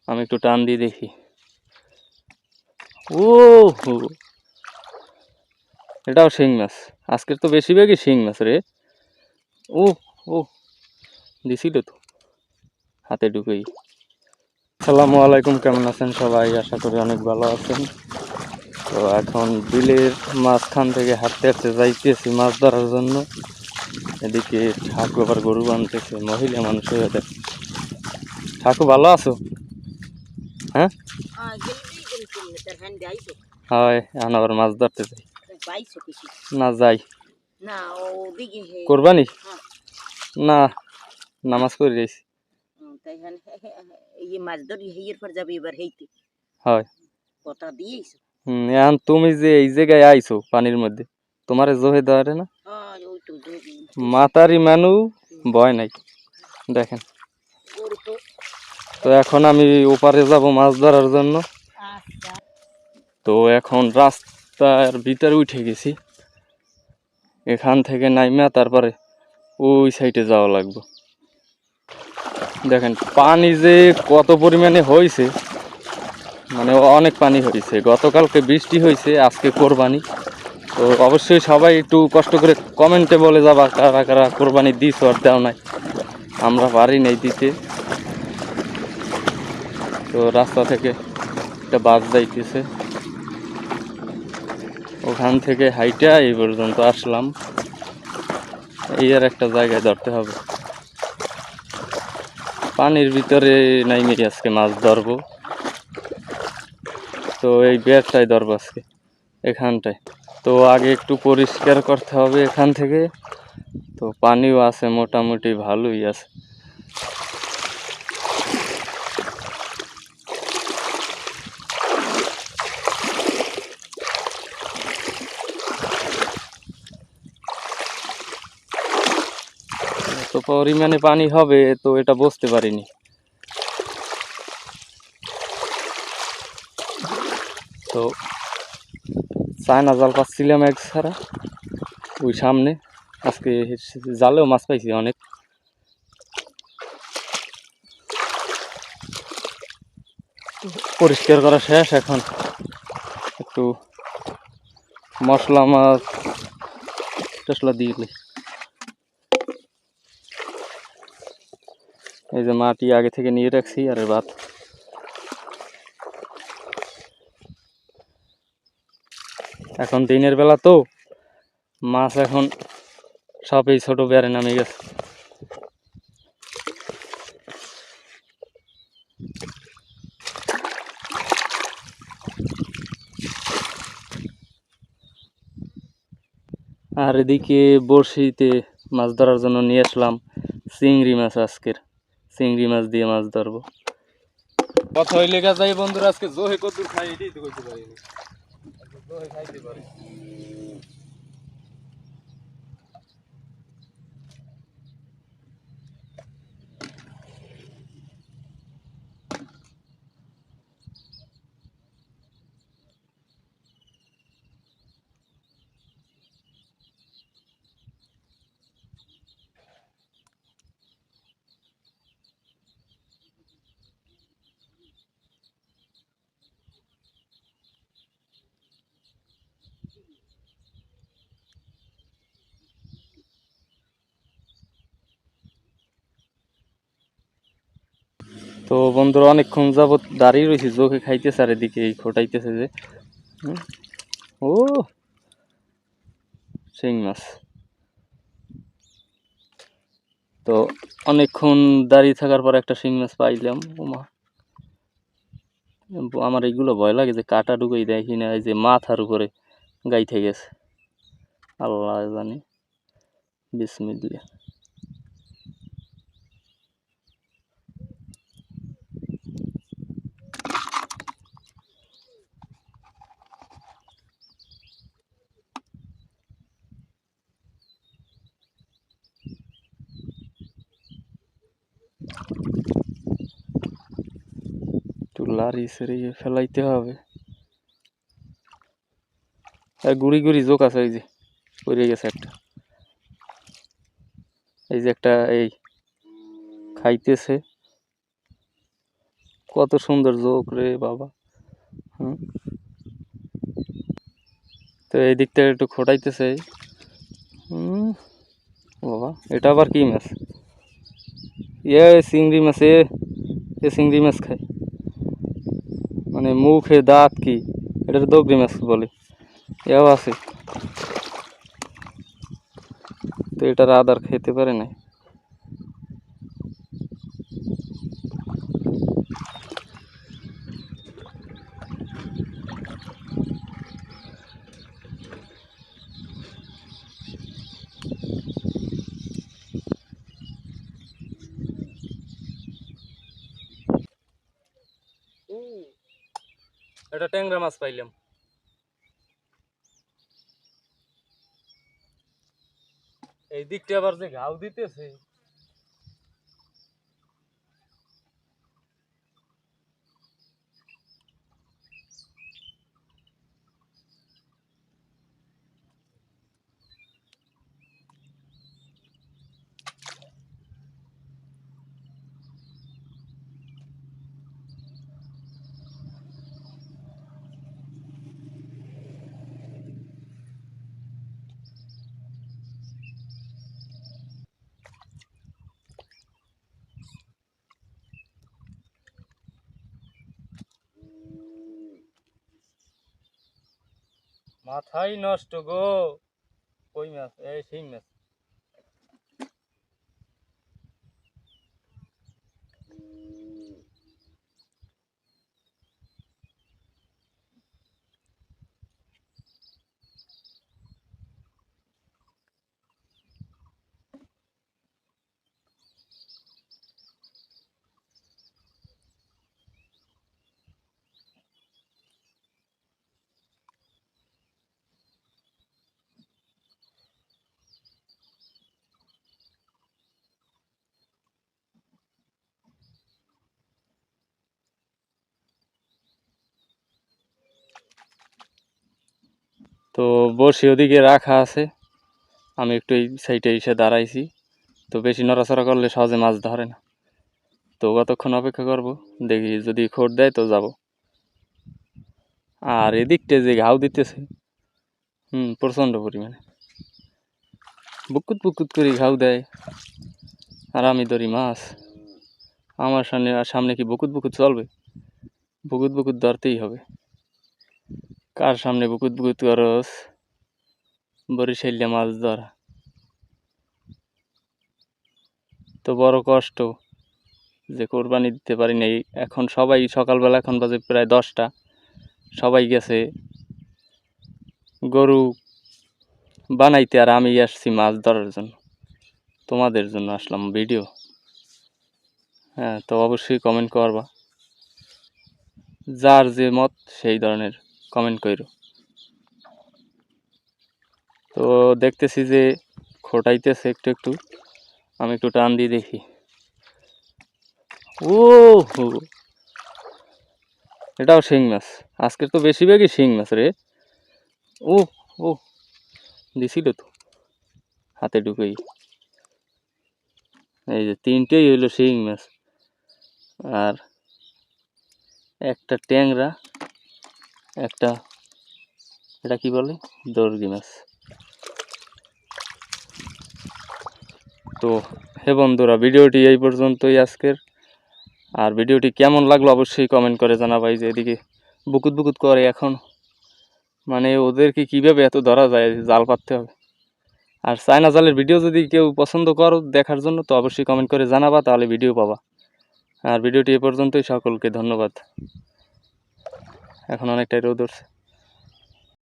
আমি একটু টান দিয়ে দেখি। ও হো, এটাও শিং মাছ। আজকের তো বেশিরভাগই শিং মাছ রে। ও ও দিছিল তো হাতে ঢুকেই। আসসালামু আলাইকুম, কেমন আছেন সবাই? আশা করি অনেক ভালো আছেন। তো এখন বিলের মাঝখান থেকে হাঁটতে হাঁটতে যাইতেছি মাছ ধরার জন্য। এদিকে ঠাকু আবার গরু বানতেছে, মহিলা মানুষ হয়ে দেখ। ঠাকু ভালো আছো? হ্যাঁ হয়, এখন আবার মাছ ধরতে যাই। না যাই কোরবানি না, নামাজ পড়ে গেছি। হয় এখন তুমি যে এই জায়গায় আইছো পানির মধ্যে, তোমার জোহে ধরে না? মাতারি মানু ভয় নাই দেখেন। তো এখন আমি ওপারে যাব মাছ ধরার জন্য। তো এখন রাস্তার ভিতরে উঠে গেছি, এখান থেকে নাইমা তারপরে ওই সাইডে যাওয়া লাগবে। দেখেন পানি যে কত পরিমাণে হয়েছে, মানে অনেক পানি হয়েছে। গতকালকে বৃষ্টি হয়েছে, আজকে কোরবানি। তো অবশ্যই সবাই একটু কষ্ট করে কমেন্টে বলে যাবা কারা কারা কোরবানি দিস আর দেও নাই। আমরা পারি নাই দিতে। তো রাস্তা থেকে একটা বাস যাইতেছে, ওখান থেকে হাইটা এই পর্যন্ত আসলাম। এই আর একটা জায়গায় ধরতে হবে। পানির ভিতরে নাইমে আজকে মাছ ধরবো। তো এই বেড়টাই ধরবো আজকে এখানটায়। তো আগে একটু পরিষ্কার করতে হবে এখান থেকে। তো পানিও আছে, মোটামুটি ভালোই আছে। তো পরিমাণে পানি হবে তো এটা বুঝতে পারিনি। তো চায়না জাল পাচ্ছিলাম এক ছাড়া ওই সামনে, আজকে জালেও মাছ পাইছি অনেক। পরিষ্কার করা শেষ, এখন একটু মশলা মাছ টসলা দিলে। এই যে মাটি আগে থেকে নিয়ে রাখছি আর ভাত। এখন দিনের বেলা তো মাছ এখন সব এই ছোট বেড়ে নামে গেছে। আর এদিকে বড়শিতে মাছ ধরার জন্য নিয়ে আসলাম চিংড়ি মাছ। আজকের চিংড়ি মাছ দিয়ে মাছ ধরবো। কথা হইলে যাই বন্ধুরা, আজকে জোহে কদ্দুর খাই এটাই তো কইতে পারি, জোহে খাইতে পারি। তো বন্ধুরা অনেকক্ষণ যাবত দাঁড়িয়ে রয়েছি, জোকে খাইতেছে আর এদিকে এই খোটাইতেছে যে। ও শিং মাছ। তো অনেকক্ষণ দাঁড়িয়ে থাকার পর একটা শিং মাছ পাইলাম। ওমা, আমার এইগুলো ভয় লাগে যে কাটা ঢুকেই দেখি না, এই যে মাথার উপরে গাইতে গেছে। আল্লাহ জানি। বিসমিল্লাহ। একটু লাড়ি সেরিয়ে ফেলাইতে হবে। গুড়ি গুড়ি জোক আছে, এই যে পড়ে গেছে একটা। এই যে একটা এই খাইতেছে, কত সুন্দর জোক রে বাবা। হুম, তো এই দিক থেকে একটু খোটাইতেছে। বাবা, এটা আবার কি মাছ? চিংড়ি মাছ। এ চিংড়ি মাছ খায়, মানে মুখে দাঁত কি, এটার দগরি মাছ বলে। এও আছে, তো এটার আদার খেতে পারে না। এটা ট্যাংরা মাছ পাইলাম। এই দিকটা আবার যে ঘাও দিতেছে। মাথাই নষ্ট গো। কই মাছ? এই শিং মাছ। তো বড়শি ওদিকে রাখা আছে, আমি একটু এই সাইডে এসে দাঁড়াইছি। তো বেশি নড়াচড়া করলে সহজে মাছ ধরে না, তো কতক্ষণ অপেক্ষা করব, দেখি যদি খোট দেয় তো যাব। আর এদিকটা যে ঘাও দিতেছে, প্রচণ্ড পরিমাণে বুকুত বুকুত করে ঘাও দেয়, আর আমি ধরি মাছ। আমার সামনে কি বুকুত বুকুত চলবে? বুকুত বুকুত ধরতেই হবে। কার সামনে বুকুত বুকুত করস? বরিশাইলে মাছ ধরা তো বড় কষ্ট, যে কোরবানি দিতে পারি নাই। এখন সবাই সকালবেলা, এখন বাজে প্রায় 10টা, সবাই গেছে গরু বানাইতে, আর আমি আসছি মাছ ধরার জন্য। তোমাদের জন্য আসলাম ভিডিও। হ্যাঁ, তো অবশ্যই কমেন্ট করবা, যার যে মত সেই ধরনের কমেন্ট করো। তো দেখতেছি যে খোটাইতেছে একটু একটু, আমি একটু টান দিয়ে দেখি। ও হো, এটাও শিং মাছ। আজকের তো বেশিরভাগই শিং মাছ রে। ও ও, দিছিল তো হাতে ঢুকেই। এই যে 3টেই হইলো শিং মাছ, আর একটা ট্যাংরা, একটা, এটা কি বলে, দর্গি মাছ। তো হে বন্ধুরা, ভিডিওটি এই পর্যন্তই আজকের। আর ভিডিওটি কেমন লাগলো অবশ্যই কমেন্ট করে জানাবাই। যে এদিকে বুকুত বুকুত করে এখন, মানে ওদেরকে কিভাবে এত ধরা যায়, জাল পাততে হবে। আর চায়না জালের ভিডিও যদি কেউ পছন্দ করো দেখার জন্য, তো অবশ্যই কমেন্ট করে জানাবা, তাহলে ভিডিও পাবা। আর ভিডিওটি এ পর্যন্তই, সকলকে ধন্যবাদ। এখন অনেকটাই রোদ উঠছে।